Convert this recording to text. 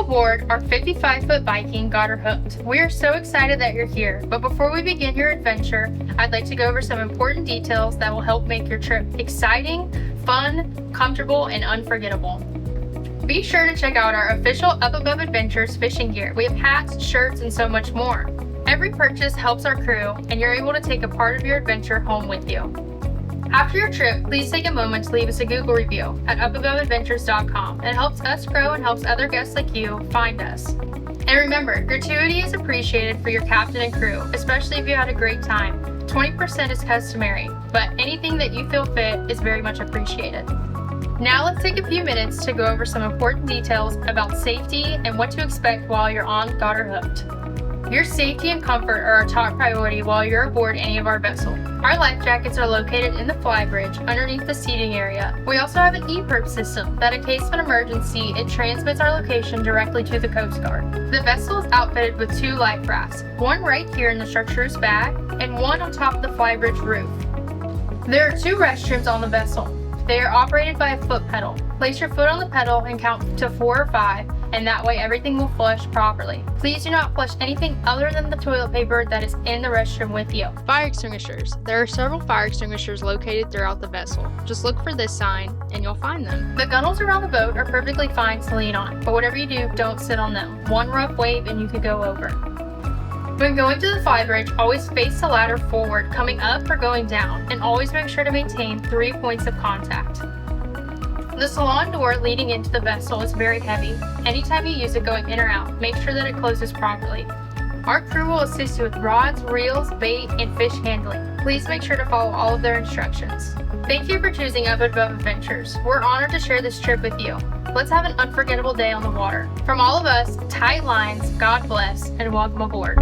aboard our 55-foot Viking got her hooked. We are so excited that you're here, but before we begin your adventure, I'd like to go over some important details that will help make your trip exciting, fun, comfortable, and unforgettable. Be sure to check out our official Up Above Adventures fishing gear. We have hats, shirts, and so much more. Every purchase helps our crew, and you're able to take a part of your adventure home with you. After your trip, please take a moment to leave us a Google review at upaboveadventures.com. It helps us grow and helps other guests like you find us. And remember, gratuity is appreciated for your captain and crew, especially if you had a great time. 20% is customary, but anything that you feel fit is very much appreciated. Now let's take a few minutes to go over some important details about safety and what to expect while you're on Got Her Hooked. Your safety and comfort are our top priority while you're aboard any of our vessels. Our life jackets are located in the flybridge underneath the seating area. We also have an e-perp system that in case of an emergency, it transmits our location directly to the Coast Guard. The vessel is outfitted with 2 life rafts, one right here in the structure's bag and one on top of the flybridge roof. There are 2 restrooms on the vessel. They are operated by a foot pedal. Place your foot on the pedal and count to 4 or 5, and that way everything will flush properly. Please do not flush anything other than the toilet paper that is in the restroom with you. Fire extinguishers. There are several fire extinguishers located throughout the vessel. Just look for this sign and you'll find them. The gunnels around the boat are perfectly fine to lean on, but whatever you do, don't sit on them. One rough wave and you could go over. When going to the flybridge, always face the ladder forward, coming up or going down, and always make sure to maintain 3 points of contact. The salon door leading into the vessel is very heavy. Anytime you use it going in or out, make sure that it closes properly. Our crew will assist you with rods, reels, bait, and fish handling. Please make sure to follow all of their instructions. Thank you for choosing Up Above Adventures. We're honored to share this trip with you. Let's have an unforgettable day on the water. From all of us, tight lines, God bless, and welcome aboard.